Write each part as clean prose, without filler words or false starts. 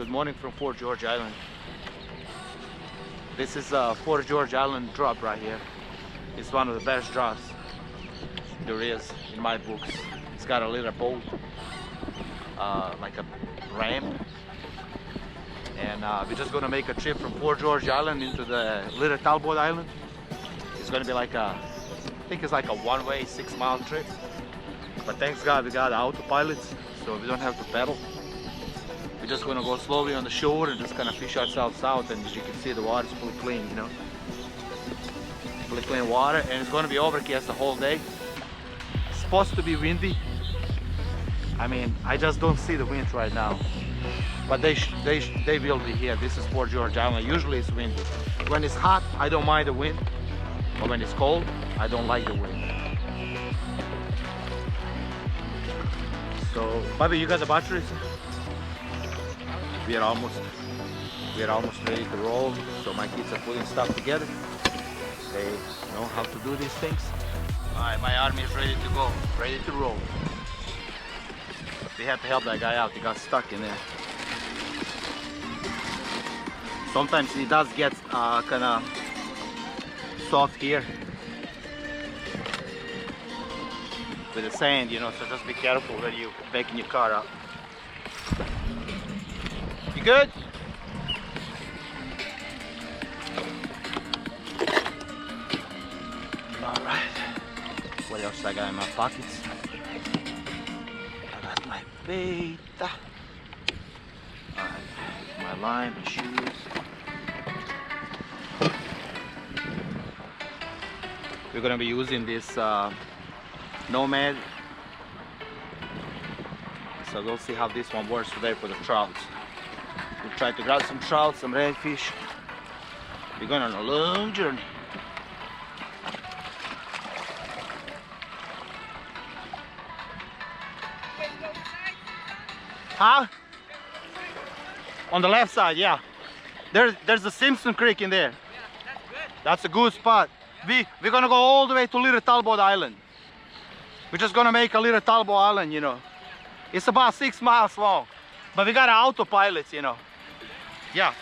Good morning from Fort George Island. This is Fort George Island drop right here. It's one of the best drops there is in my books. It's got a little boat, like a ramp, and we're just gonna make a trip from Fort George Island into the Little Talbot Island. It's gonna be like I think it's like a one-way 6-mile trip. But thanks God we got autopilots, so we don't have to pedal. We're just gonna go slowly on the shore and just kind of fish ourselves out, and as you can see the water's fully clean, you know. Fully clean water, and it's gonna be overcast the whole day. It's supposed to be windy. I mean, I just don't see the wind right now. But they will be here. This is Fort George Island. Usually it's windy. When it's hot, I don't mind the wind. But when it's cold, I don't like the wind. So, Bobby, you got the batteries? We are almost ready to roll. So my kids are putting stuff together. They know how to do these things. Alright, my army is ready to go, ready to roll. We had to help that guy out, he got stuck in there. Sometimes he does get kind of soft here with the sand, you know, so just be careful when you backing your car up. You good? Alright. What else I got in my pockets? I got my bait. Alright. My line, my shoes. We're gonna be using this Nomad. So we'll see how this one works today for the trouts. We'll try to grab some trout, some redfish. We're going on a long journey. Huh? On the left side, yeah. There's a Simpson Creek in there. Yeah, that's good. That's a good spot. We're gonna go all the way to Little Talbot Island. We're just gonna make a Little Talbot Island, you know. It's about 6 miles long, but we got an autopilot, you know. Yeah.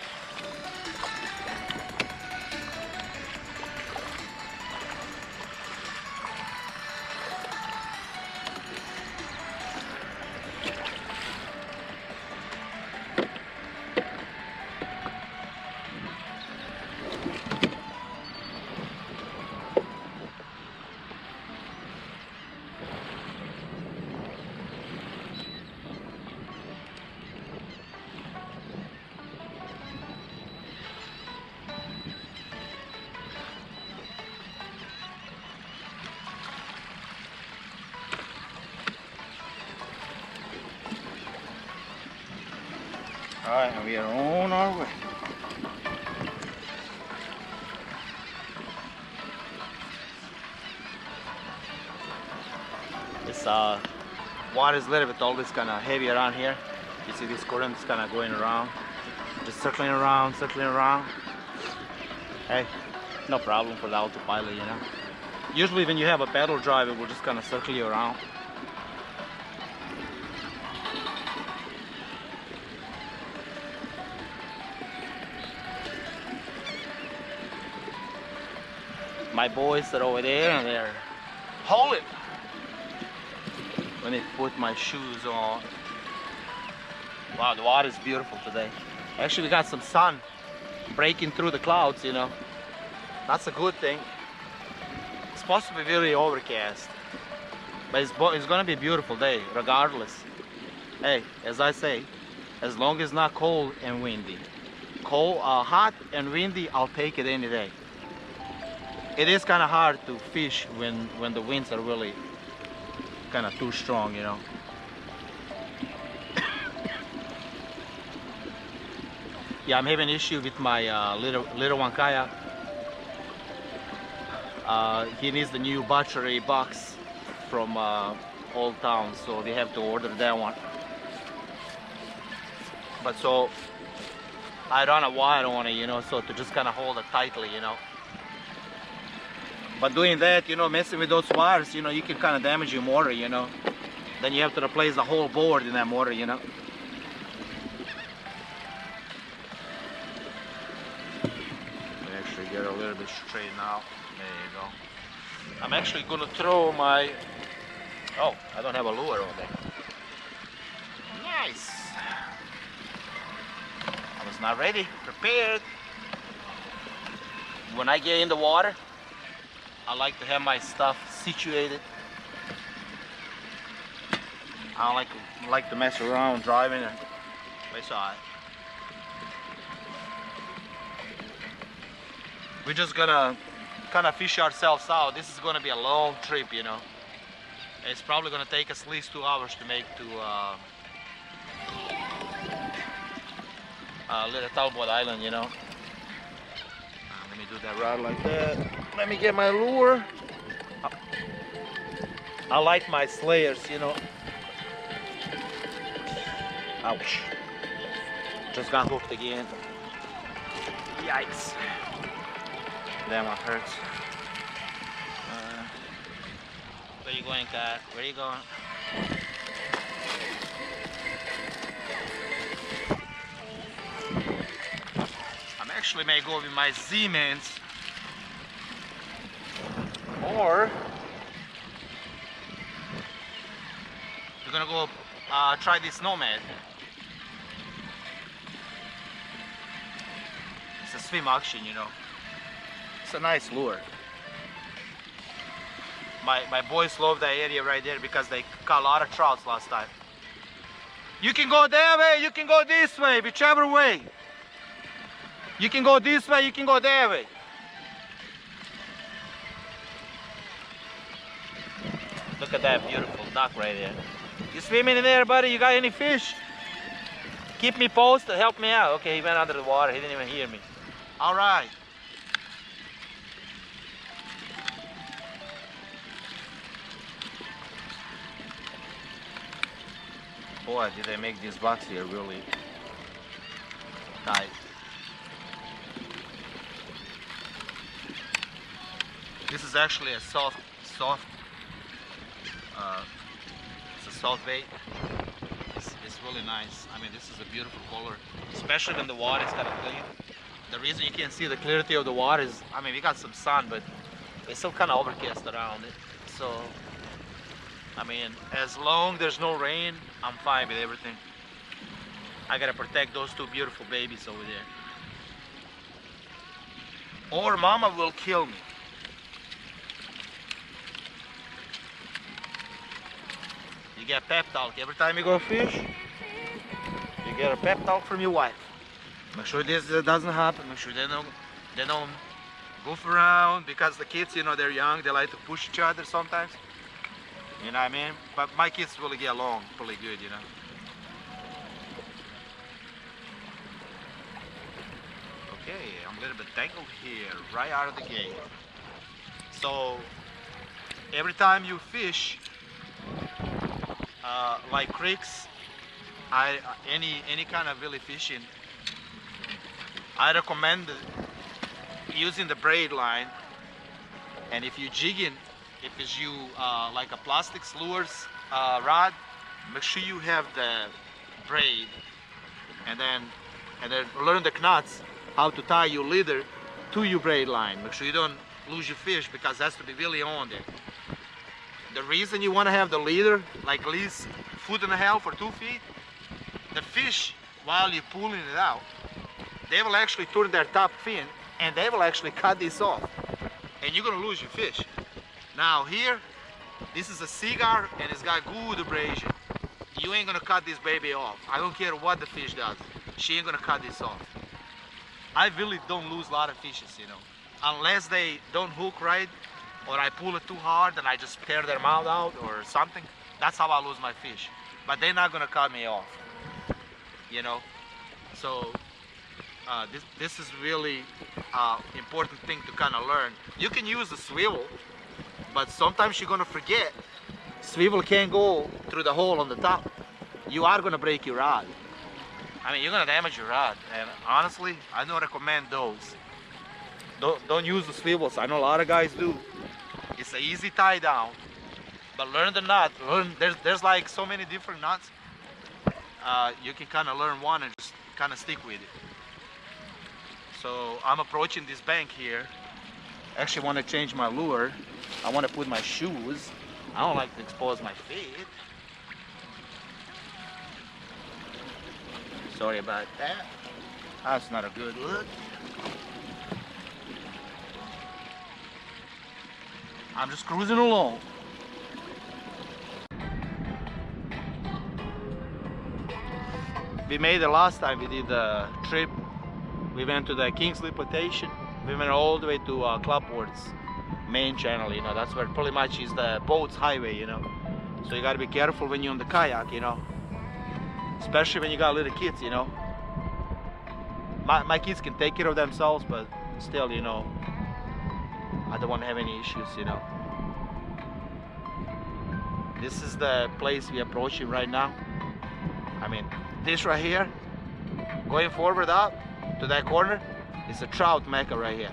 Alright, and we are on our way. This water is a little bit always kind of heavy around here. You see this current is kind of going around, just circling around, circling around. Hey, no problem for the autopilot, you know. Usually when you have a pedal drive, it will just kind of circle you around. My boys are over there and they're hauling. Let me put my shoes on. Wow, the water is beautiful today. Actually, we got some sun breaking through the clouds, you know. That's a good thing. It's supposed to be really overcast, but it's gonna be a beautiful day regardless. Hey, as I say, as long as it's not cold and windy. Hot and windy, I'll take it any day. It is kind of hard to fish when the winds are really kind of too strong, you know. Yeah, I'm having an issue with my little one kayak. He needs the new battery box from Old Town, so we have to order that one. But so I run a wire on it, you know, so to just kind of hold it tightly, you know. But doing that, you know, messing with those wires, you know, you can kind of damage your motor, you know. Then you have to replace the whole board in that motor, you know. Get a little bit straight now. There you go. I'm actually gonna throw my... Oh, I don't have a lure on there. Nice. I was not ready, prepared. When I get in the water, I like to have my stuff situated. I don't like to mess around driving. It's alright. We're just gonna kind of fish ourselves out. This is gonna be a long trip, you know. It's probably gonna take us at least 2 hours to make to Little Talbot Island, you know. Let me do that rod like that. Let me get my lure. I like my slayers, you know. Ouch. Just got hooked again. Yikes. That one hurts. Where you going, Cat? Where you going? I'm actually may go with my Z-Mans, or we're gonna go try this Nomad. It's a swim action, you know. It's a nice lure. My boys love that area right there because they caught a lot of trouts last time. You can go that way, you can go this way, whichever way. You can go this way, you can go that way. Look at that beautiful duck right there. You swimming in there, buddy? You got any fish? Keep me posted, help me out. Okay, he went under the water, he didn't even hear me. All right. Boy, did they make these box here really tight. This is actually a soft, it's a soft bait. It's really nice. I mean, this is a beautiful color, especially when the water is kind of clean. The reason you can't see the clarity of the water is, I mean, we got some sun, but it's still kind of overcast around it. So, I mean, as long there's no rain, I'm fine with everything. I gotta protect those two beautiful babies over there, or mama will kill me. You get pep talk every time you go fish. You get a pep talk from your wife. Make sure this doesn't happen. Make sure they don't goof around, because the kids, you know, they're young. They like to push each other sometimes. You know what I mean? But my kids really get along pretty good, you know. Okay, I'm a little bit tangled here, right out of the gate. So every time you fish, like creeks, any kind of really fishing, I recommend using the braid line. And if you jigging, if it's you like a plastic lures rod, make sure you have the braid, and then learn the knots how to tie your leader to your braid line. Make sure you don't lose your fish, because it has to be really on there. The reason you want to have the leader like at least 1.5 feet or 2 feet, the fish, while you're pulling it out, they will actually turn their top fin and they will actually cut this off, and you're gonna lose your fish. Now here, this is a cigar and it's got good abrasion. You ain't gonna cut this baby off. I don't care what the fish does. She ain't gonna cut this off. I really don't lose a lot of fishes, you know, unless they don't hook right, or I pull it too hard and I just tear their mouth out or something. That's how I lose my fish. But they're not gonna cut me off, you know. So this is really important thing to kind of learn. You can use the swivel, but sometimes you're gonna forget. Swivel can't go through the hole on the top. You are gonna break your rod. I mean, you're gonna damage your rod. And honestly, I don't recommend those. Don't use the swivels. I know a lot of guys do. It's an easy tie down, but learn the knot. There's like so many different knots. You can kind of learn one and just kind of stick with it. So I'm approaching this bank here. Actually want to change my lure. I want to put my shoes. I don't like to expose my feet. Sorry about that. That's not a good look. I'm just cruising along. We made it last time we did the trip. We went to the Kingsley plantation. We went all the way to Clubport's main channel, you know. That's where pretty much is the boat's highway, you know. So you gotta be careful when you're on the kayak, you know. Especially when you got little kids, you know. My kids can take care of themselves, but still, you know, I don't want to have any issues, you know. This is the place we're approaching right now. I mean, this right here, going forward up to that corner, is a trout mecca right here.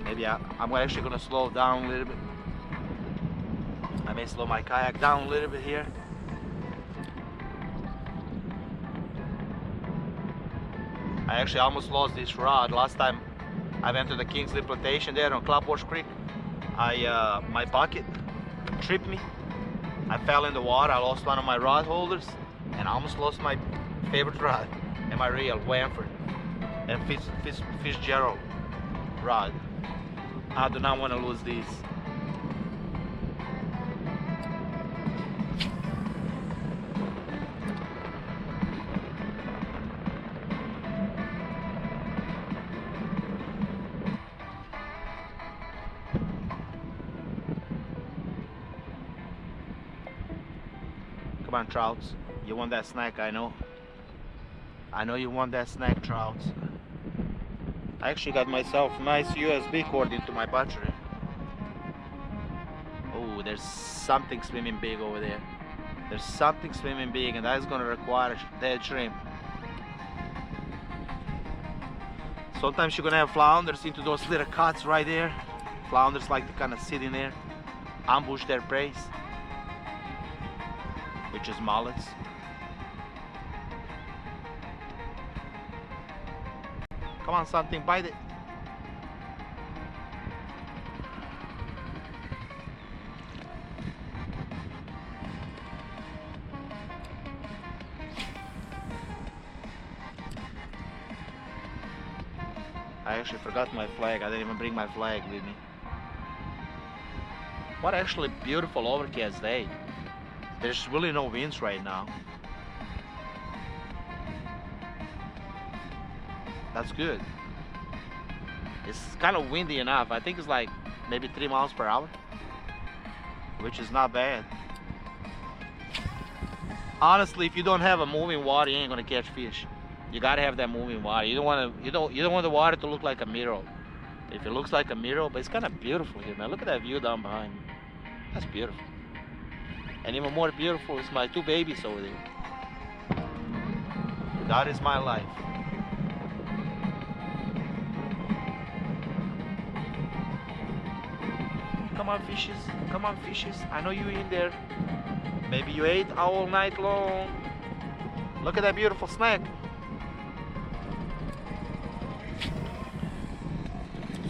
Maybe I'm actually gonna slow down a little bit. I may slow my kayak down a little bit here. I actually almost lost this rod. Last time I went to the Kingsley plantation there on Clubport's Creek. My bucket tripped me. I fell in the water. I lost one of my rod holders and I almost lost my favorite rod and my reel, Wamford and Fitzgerald rod. I do not want to lose these. Come on, trouts. You want that snack, I know. I know you want that snack, trouts. I actually got myself a nice USB cord into my battery. Oh, there's something swimming big over there. There's something swimming big, and that is going to require dead shrimp. Sometimes you're going to have flounders into those little cuts right there. Flounders like to kind of sit in there, ambush their prey, which is mullets. Come on, something, bite it. I actually forgot my flag. I didn't even bring my flag with me. What actually beautiful overcast day. There's really no winds right now. That's good. It's kind of windy enough. I think it's like maybe 3 miles per hour, which is not bad. Honestly, if you don't have a moving water, you ain't gonna catch fish. You gotta have that moving water. You don't want the water to look like a mirror. If it looks like a mirror, but it's kind of beautiful here, man. Look at that view down behind me. That's beautiful. And even more beautiful is my 2 babies over there. That is my life. Come on, fishes. Come on, fishes. I know you in there. Maybe you ate all night long. Look at that beautiful snack.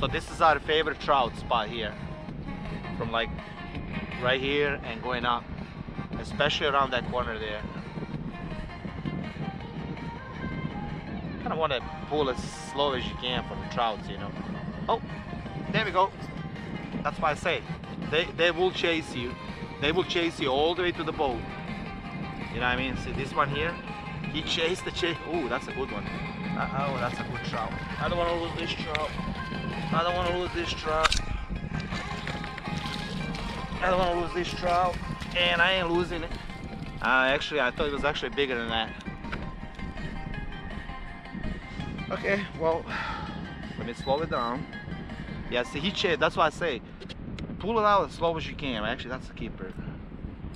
So this is our favorite trout spot here. From like right here and going up. Especially around that corner there. Kind of want to pull as slow as you can for the trouts, you know. Oh, there we go. That's why I say they will chase you. They will chase you all the way to the boat. You know what I mean? See this one here? He chased the chase. Oh, that's a good one. Oh, that's a good trout. I don't want to lose this trout. I don't want to lose this trout. I don't want to lose this trout. And I ain't losing it. Actually, I thought it was actually bigger than that. Okay, well, let me slow it down. Yeah, see, he chased. That's why I say, pull it out as slow as you can. Actually, that's a keeper.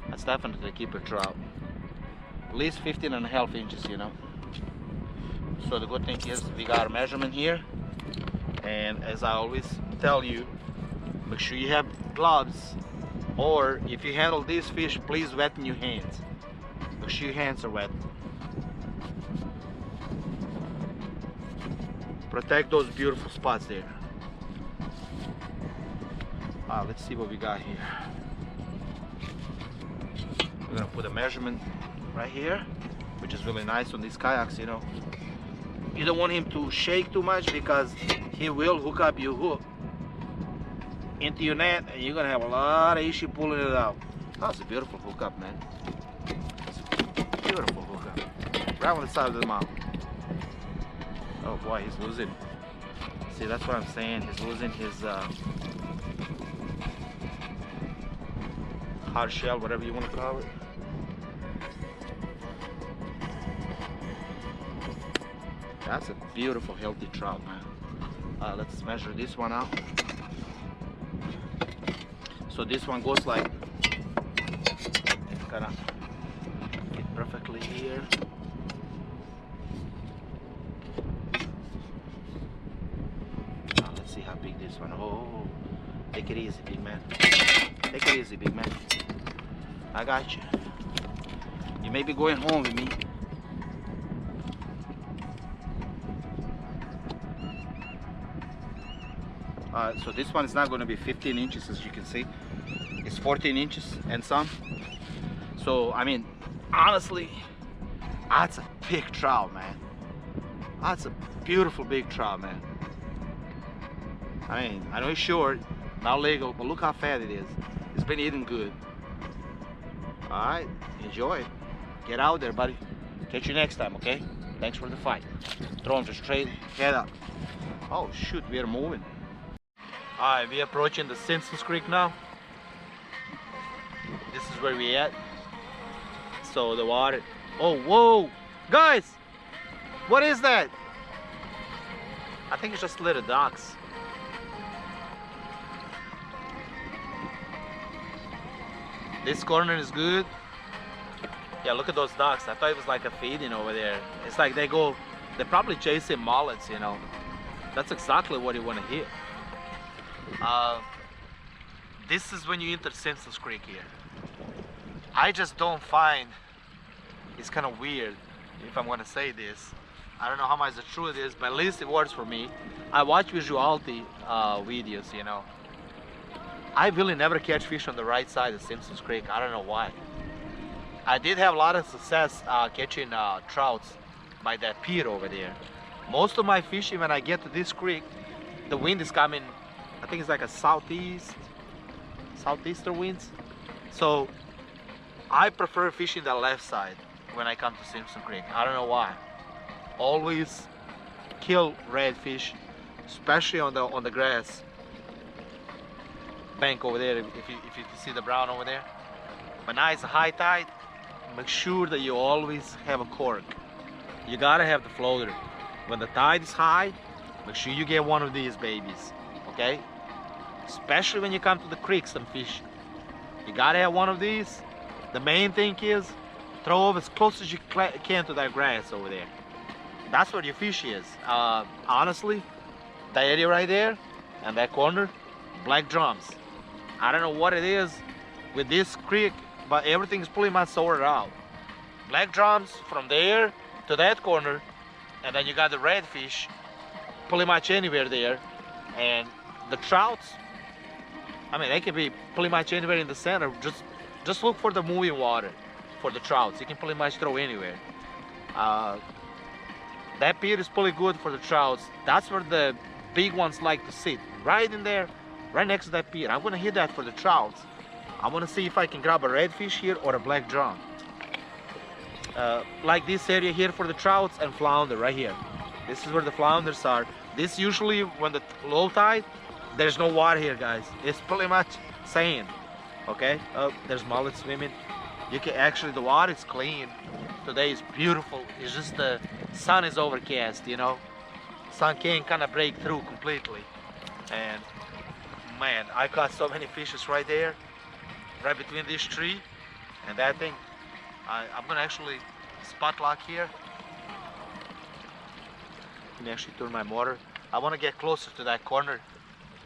That's definitely a keeper trout. At least 15.5 inches, you know. So the good thing is we got a measurement here. And as I always tell you, make sure you have gloves. Or if you handle these fish, please wet your hands. Make sure your hands are wet. protect those beautiful spots there. Let's see what we got here. We're gonna put a measurement right here, which is really nice on these kayaks, you know. You don't want him to shake too much because he will hook up your hook into your net and you're gonna have a lot of issue pulling it out. That's a beautiful hookup, man. That's a beautiful hookup. Right on the side of the mouth. Oh boy, he's losing. See, that's what I'm saying. He's losing his hard shell, whatever you want to call it. That's a beautiful, healthy trout, man. Let's measure this one out. So this one goes like, it's gonna fit perfectly here. Let's see how big this one. Oh, take it easy, big man. Take it easy, big man. I got you. You may be going home with me. So this one is not going to be 15 inches, as you can see. It's 14 inches and some. So, I mean, honestly, that's a big trout, man. That's a beautiful big trout, man. I mean, I know it's short, not legal, but look how fat it is. It's been eating good. All right, enjoy it. Get out there, buddy. Catch you next time, okay? Thanks for the fight. Throw him just straight head up. Oh shoot, we are moving. All right, we're approaching the Simpson Creek now. This is where we at. So the water. Oh, whoa, guys, what is that? I think it's just little ducks. This corner is good. Yeah, look at those ducks. I thought it was like a feeding over there. It's like they're probably chasing mullets, you know. That's exactly what you want to hit. This is when you enter Simpson Creek here. I just don't find, it's kind of weird if I'm gonna say this. I don't know how much the truth is, but at least it works for me. I watch visuality videos, you know. I really never catch fish on the right side of Simpson Creek. I don't know why. I did have a lot of success catching trouts by that pier over there. Most of my fishing, when I get to this creek, the wind is coming, I think it's like a southeaster winds. So I prefer fishing the left side when I come to Simpson Creek. I don't know why. Always kill redfish, especially on the grass bank over there. If you see the brown over there. When now it's a high tide, make sure that you always have a cork. You gotta have the floater. When the tide is high, make sure you get one of these babies, okay? Especially when you come to the creeks and fish. You gotta have one of these. The main thing is, throw over as close as you can to that grass over there. That's where your fish is. Honestly, that area right there and that corner, black drums. I don't know what it is with this creek, but everything's pretty much sorted out. Black drums from there to that corner, and then you got the redfish pretty much anywhere there. And the trouts, I mean, they can be pretty much anywhere in the center. Just look for the moving water for the trouts. You can pretty much throw anywhere. That pier is pretty good for the trouts. That's where the big ones like to sit, right in there, right next to that pier. I'm gonna hit that for the trouts. I wanna see if I can grab a redfish here or a black drum. Like this area here for the trouts and flounder right here. This is where the flounders are. This usually when the low tide, there's no water here, guys. It's pretty much sand. Okay, there's mullet swimming. You can actually, the water is clean. Today is beautiful. It's just the sun is overcast, you know. Sun can't kind of break through completely. And man, I caught so many fishes right there, right between this tree and that thing. I'm gonna actually spot lock here. Let me actually turn my motor. I want to get closer to that corner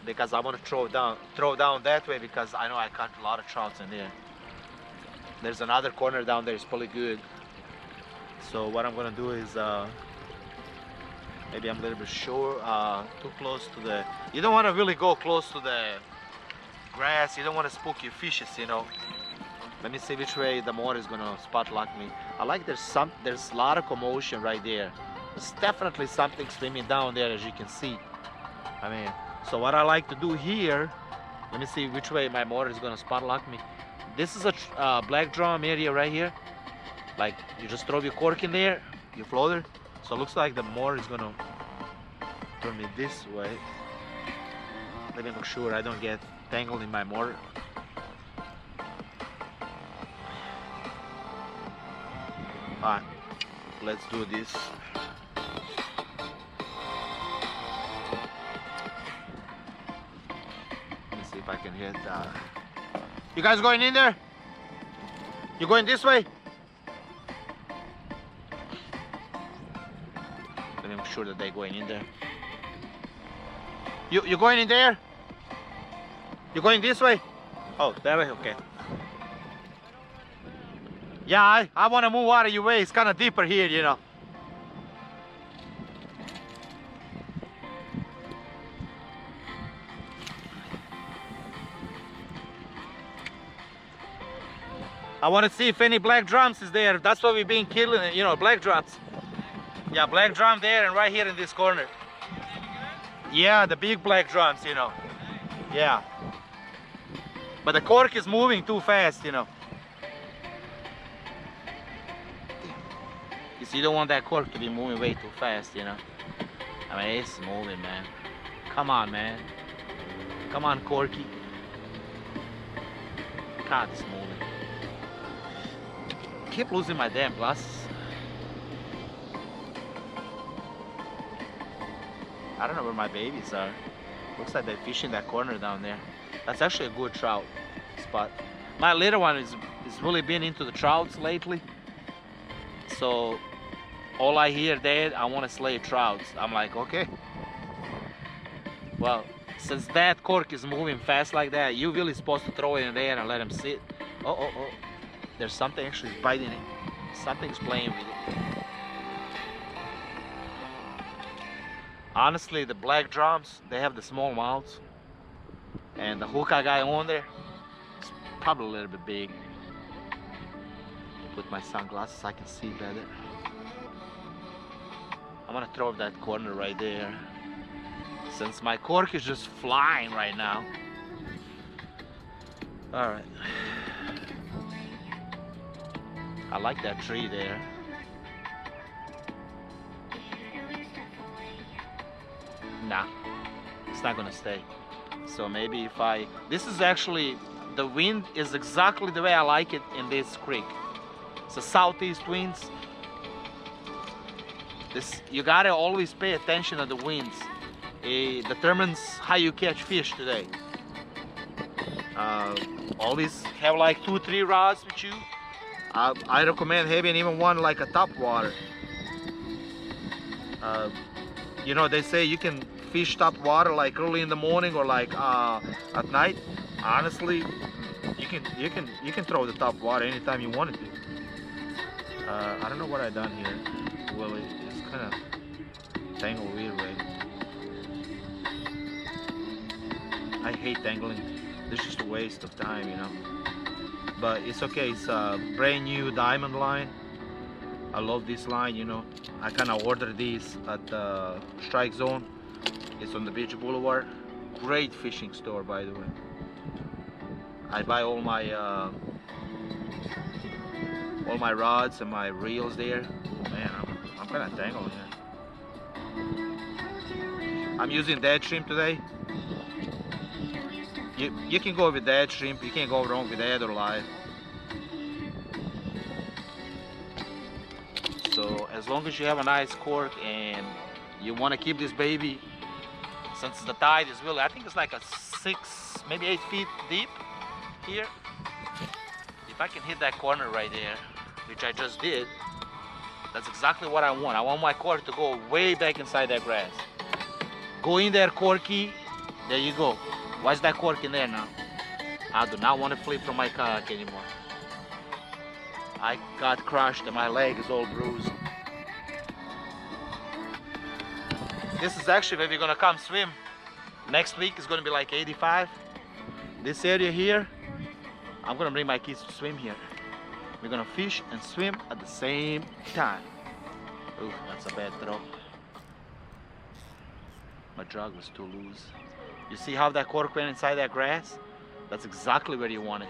because I want to throw down that way because I know I caught a lot of trouts in there. There's another corner down there, it's pretty good. So what I'm gonna do is Maybe I'm a little bit short, too close to the... You don't want to really go close to the grass. You don't want to spook your fishes, you know. Let me see which way the motor is gonna spot lock me. I like there's a lot of commotion right there. There's definitely something swimming down there, as you can see. I mean, so what I like to do here, let me see which way my motor is gonna spot lock me. This is a black drum area right here. Like, you just throw your cork in there, your floater. So it looks like the motor is gonna turn me this way. Let me make sure I don't get tangled in my motor. Alright, let's do this. Let me see if I can hit. You guys going in there? You going this way? Let me make sure that they're going in there. You going in there? You going this way? Oh, that way, okay. Yeah, I want to move out of your way. It's kind of deeper here, you know. I want to see if any black drums is there. That's what we've been killing, you know, black drums. Yeah, black drum there and right here in this corner. Yeah, the big black drums, you know. Yeah. But the cork is moving too fast, you know. So you don't want that cork to be moving way too fast, you know. I mean, it's moving, man. Come on, man. Come on, Corky. God, it's moving. I keep losing my damn glasses. I don't know where my babies are. Looks like they're fishing that corner down there. That's actually a good trout spot. My little one is really been into the trouts lately. So all I hear, Dad, I want to slay trouts. I'm like, okay. Well, since that cork is moving fast like that, you're really supposed to throw it in there and let him sit. Oh. There's something actually biting it. Something's playing with it. Honestly, the black drums, they have the small mouths. And the hook I got on there, it's probably a little bit big. With my sunglasses, I can see better. I'm gonna throw that corner right there. Since my cork is just flying right now. All right. I like that tree there. Nah, it's not gonna stay. So maybe if this is actually, the wind is exactly the way I like it in this creek. It's a southeast winds. You gotta always pay attention to the winds. It determines how you catch fish today. Always have like 2-3 rods with you. I recommend having even one like a top water. You know, they say you can fish top water like early in the morning or like at night. Honestly, you can throw the top water anytime you want it to. I don't know what I done here. Well, it's kind of tangled weird way. I hate tangling. It's just a waste of time, you know. But it's okay. It's a brand new diamond line. I love this line, you know. I kind of ordered these at the Strike Zone. It's on the Beach Boulevard. Great fishing store, by the way. I buy all my rods and my reels there. Oh, man, I'm kind of tangled here. I'm using dead shrimp today. You can go with dead shrimp. You can't go wrong with dead or live. So as long as you have a nice cork and you want to keep this baby, since the tide is really, I think it's like a 6, maybe 8 feet deep here. If I can hit that corner right there, which I just did, that's exactly what I want. I want my cork to go way back inside that grass. Go in there, Corky. There you go. Why's that cork in there now? I do not want to flip from my kayak anymore. I got crushed and my leg is all bruised. This is actually where we're gonna come swim. Next week is gonna be like 85. This area here, I'm gonna bring my kids to swim here. We're gonna fish and swim at the same time. Ooh, that's a bad throw. My drag was too loose. You see how that cork went inside that grass? That's exactly where you want it.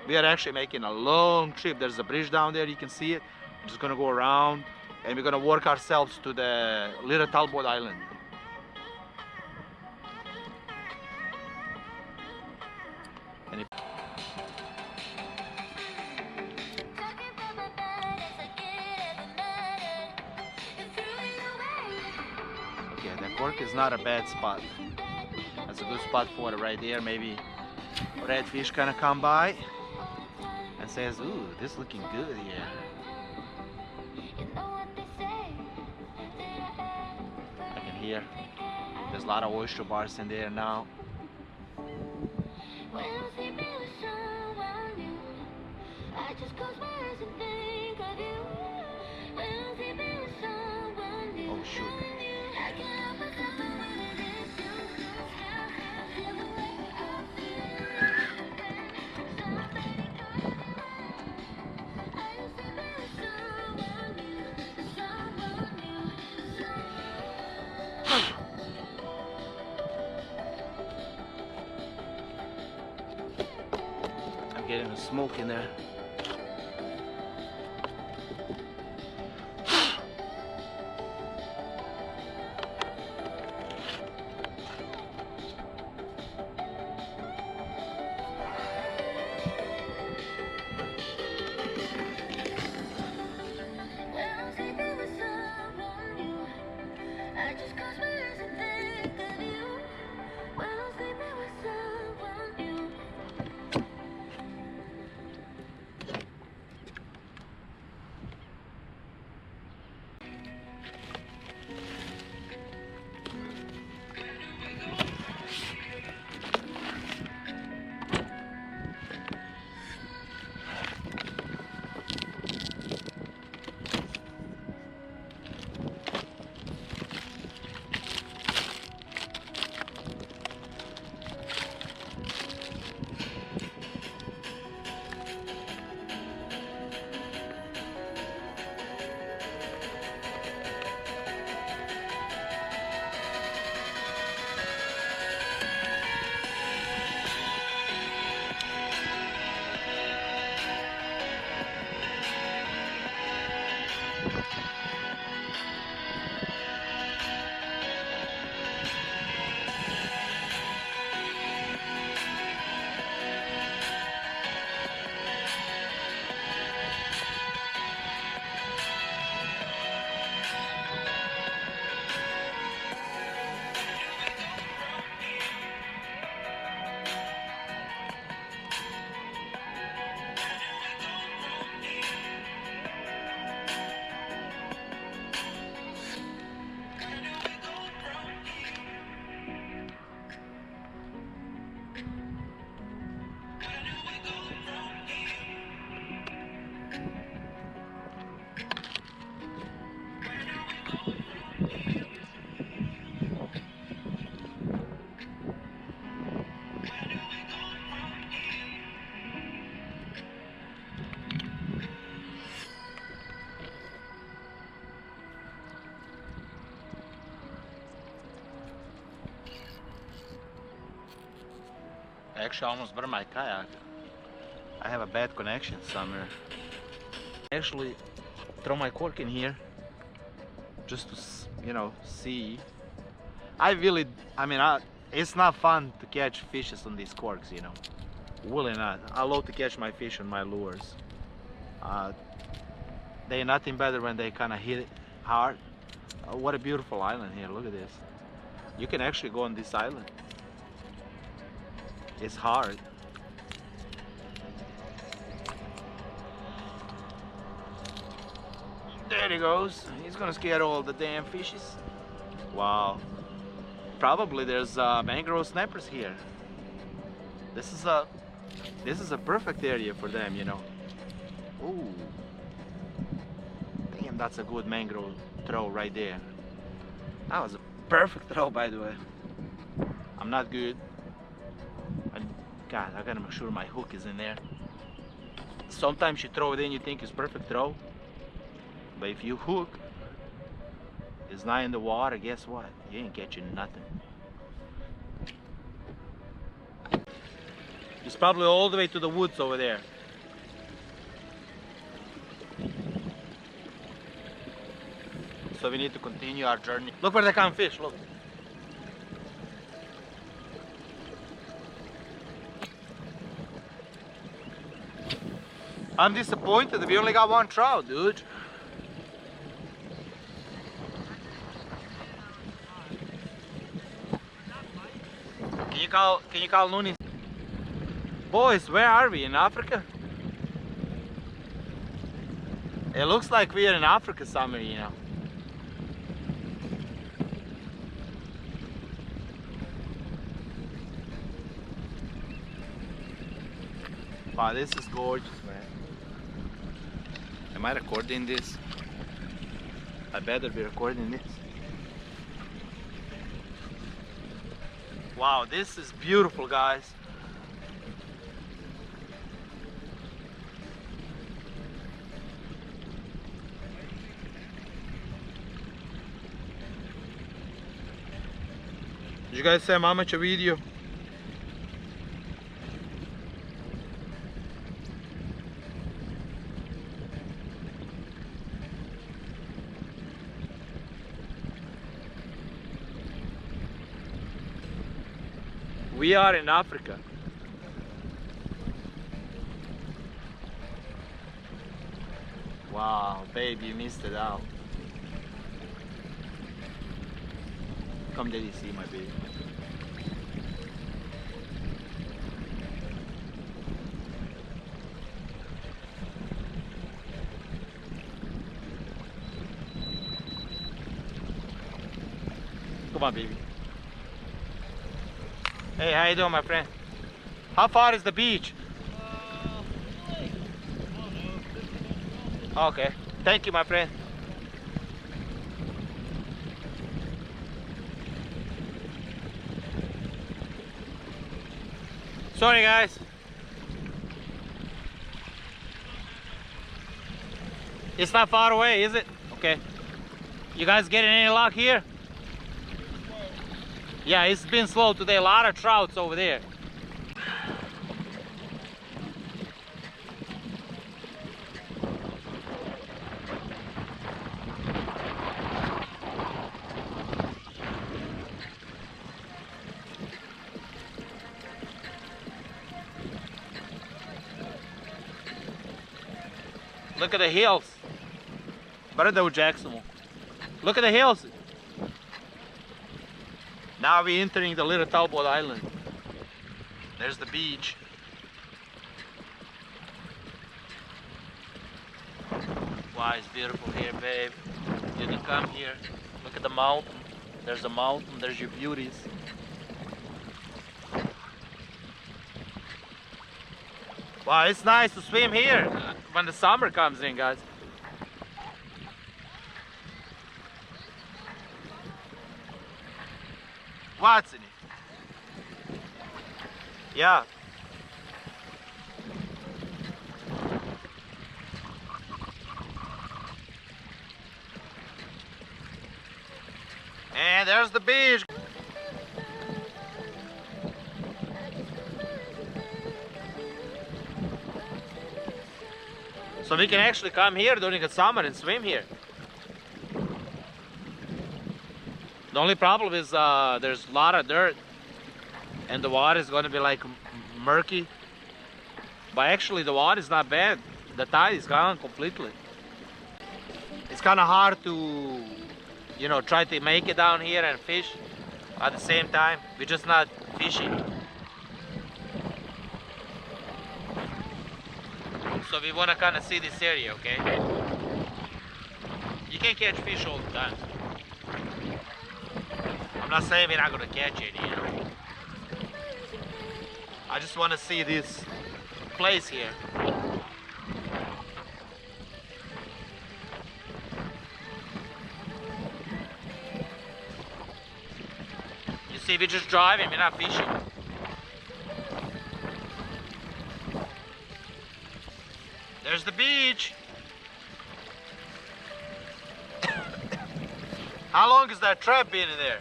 We are actually making a long trip. There's a bridge down there, you can see it. We're just gonna go around and we're gonna work ourselves to the Little Talbot Island. And okay, that cork is not a bad spot. That's a good spot for it right there. Maybe redfish kind of come by and says, ooh, this looking good here. I can hear there's a lot of oyster bars in there now. Oh shoot. I'm getting a smoke in there. Actually, I almost burned my kayak. I have a bad connection somewhere. Actually, throw my cork in here just to, you know, see. It's not fun to catch fishes on these corks, you know. Really not. I love to catch my fish on my lures. They're nothing better when they kind of hit it hard. What a beautiful island here. Look at this. You can actually go on this island. It's hard. There he goes. He's gonna scare all the damn fishes. Wow. Probably there's mangrove snappers here. This is a perfect area for them, you know. Ooh. That's a good mangrove throw right there. That was a perfect throw, by the way. I'm not good. And God, I gotta make sure my hook is in there. Sometimes you throw it in, you think it's perfect throw, but if you hook it's not in the water, guess what? You ain't catching nothing. It's probably all the way to the woods over there. So we need to continue our journey. Look where they come fish, look. I'm disappointed that we only got one trout, dude. Can you call Looney? Boys, where are we? In Africa? It looks like we're in Africa somewhere, you know. Wow, this is gorgeous, man. Am I recording this? I better be recording this. Wow, this is beautiful, guys. Did you guys see how much a video? We are in Africa. Wow, babe, you missed it out. Come let you see my baby. Come on, baby. Hey, how you doing, my friend? How far is the beach? Okay, thank you, my friend. Sorry, guys. It's not far away, is it? Okay. You guys getting any luck here? Yeah, it's been slow today. A lot of trouts over there. Look at the hills. Better than Jacksonville. Look at the hills. Now we're entering the Little Talbot Island. There's the beach. Wow, it's beautiful here, babe. You can come here. Look at the mountain. There's a mountain, there's your beauties. Wow, it's nice to swim here when the summer comes in, guys. What's in it? Yeah. And there's the beach. So we can actually come here during the summer and swim here. The only problem is there's a lot of dirt and the water is going to be like murky. But actually the water is not bad. The tide is gone completely. It's kind of hard to, you know, try to make it down here and fish at the same time. We're just not fishing. So we want to kind of see this area, okay? You can't catch fish all the time. I'm not saying we're not going to catch any, you know. I just want to see this place here. See, we're just driving, we're not fishing. There's the beach. How long has that trap been in there?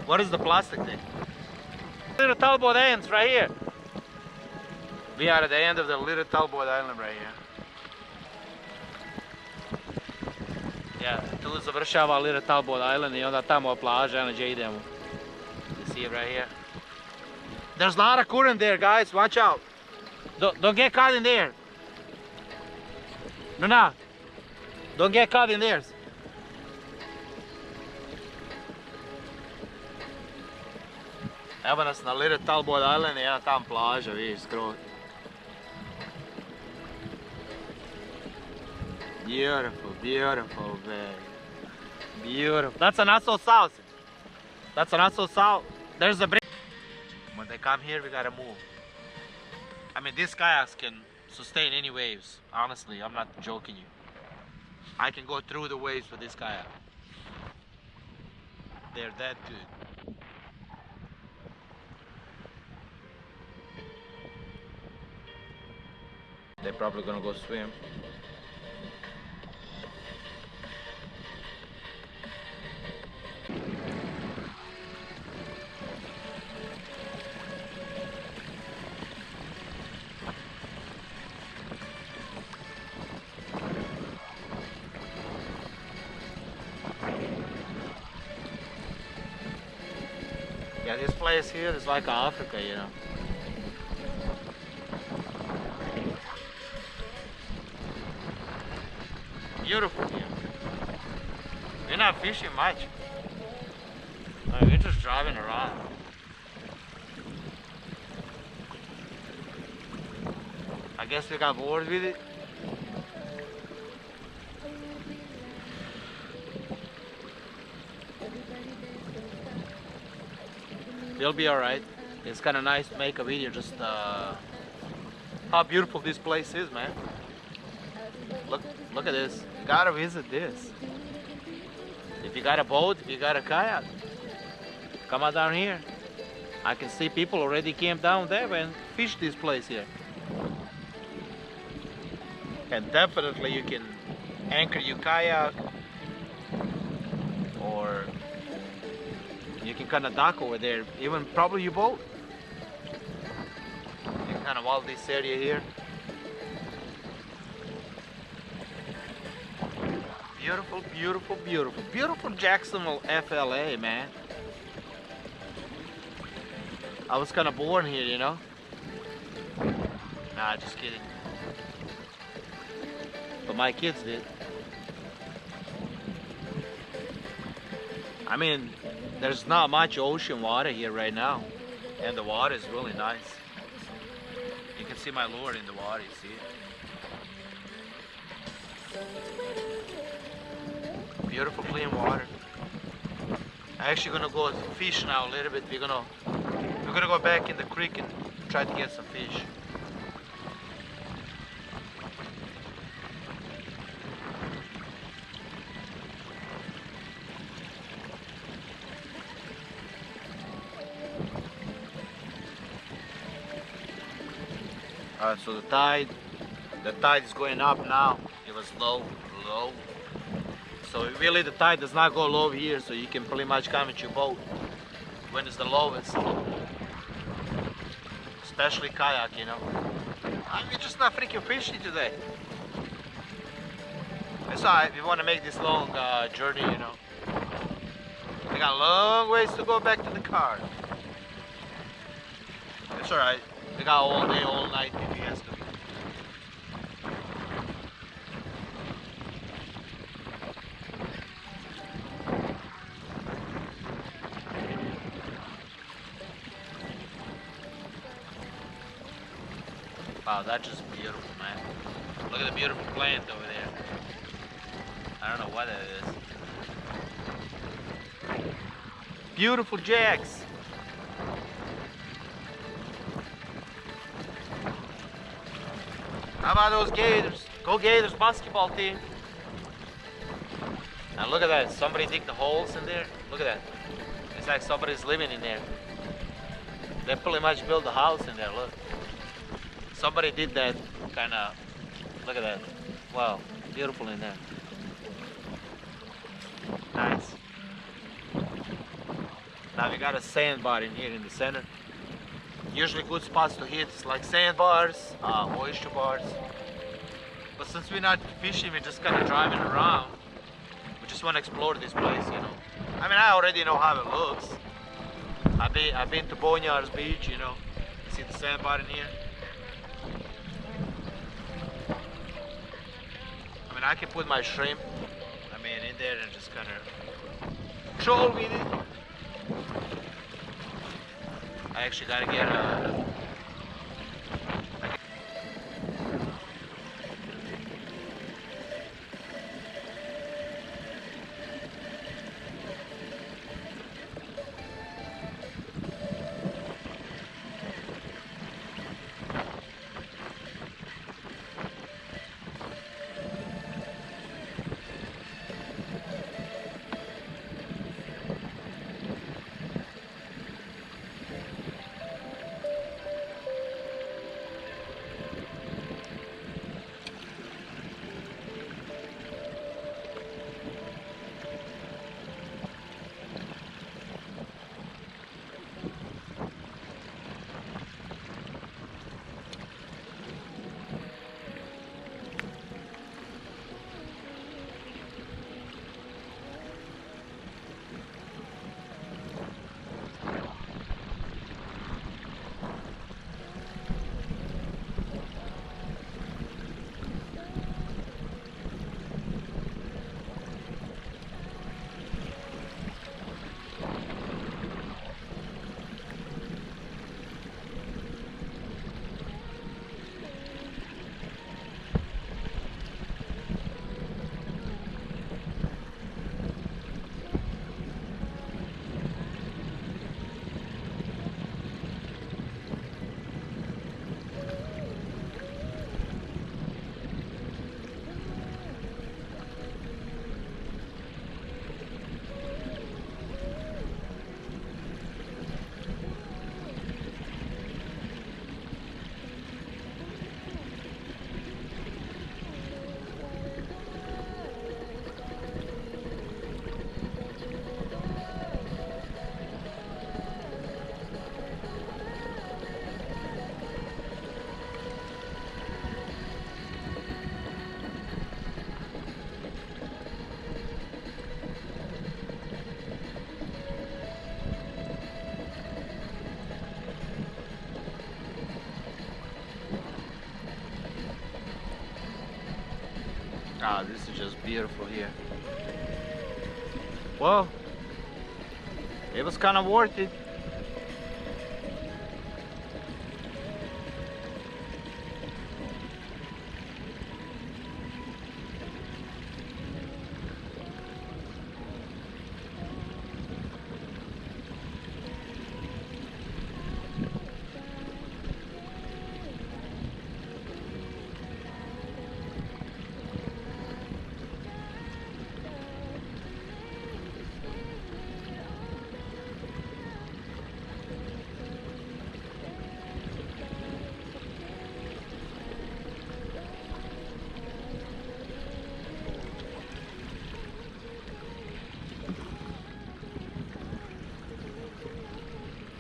What is the plastic thing? Little Talbot ends right here. We are at the end of the Little Talbot Island right here. Yeah, tu završava Little Talbot Island I onda tamo plaža na gdje idemo. You see it right here? There's a lot of current there, guys. Watch out. Don't get caught in there. No. Don't get caught in there. Evo nas na Little Talbot Island I jedna tam plaža, vidiš, skroz. Beautiful, beautiful, baby. Beautiful. That's a not so south. That's a not so south. There's a bridge. When they come here, we gotta move. I mean, these kayaks can sustain any waves. Honestly, I'm not joking you. I can go through the waves with this kayak. They're that good. They're probably gonna go swim. Yeah, this place here is like Africa, you know. Beautiful here. We're not fishing much. We're just driving around. I guess we got bored with it. It'll be alright. It's kind of nice to make a video just how beautiful this place is, man. Look at this. You gotta visit this. If you got a boat, if you got a kayak, come on down here. I can see people already camped down there and fish this place here. And definitely you can anchor your kayak, or you can kind of dock over there, even probably your boat. You can kind of walk this area here. Beautiful, beautiful, beautiful. Beautiful Jacksonville FLA, man. I was kind of born here, you know. Nah, just kidding. But my kids did. I mean, there's not much ocean water here right now. And the water is really nice. You can see my lure in the water, you see it? Beautiful clean water. I'm actually gonna go fish now a little bit. We're gonna go back in the creek and try to get some fish. Alright, so the tide is going up now. It was low. So really the tide does not go low here, so you can pretty much come with your boat when it's the lowest. Especially kayak, you know. We're just not freaking fishy today. It's alright, we want to make this long journey, you know. We got a long ways to go back to the car. It's alright. We got all day, all night if he has to be. Wow, that's just beautiful, man. Look at the beautiful plant over there. I don't know what that is. Beautiful jacks. How about those Gators? Go Gators basketball team. And look at that. Somebody dig the holes in there. Look at that. It's like somebody's living in there. They pretty much built a house in there. Look. Somebody did that kind of. Look at that. Wow. Beautiful in there. Nice. Now we got a sandbar in here in the center. Usually good spots to hit, like sandbars, oyster bars. But since we're not fishing, we're just kind of driving around. We just want to explore this place, you know. I mean, I already know how it looks. I've been to Boneyards Beach, you know. See the sandbar in here? I mean, I can put my shrimp, in there and just kind of troll with it. I actually gotta get a... Ah, this is just beautiful here. Well, it was kind of worth it.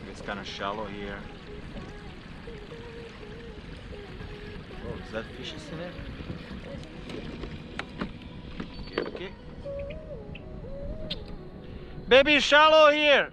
It's kind of shallow here. Oh, is that fishes in there? Okay, okay. Baby, it's shallow here.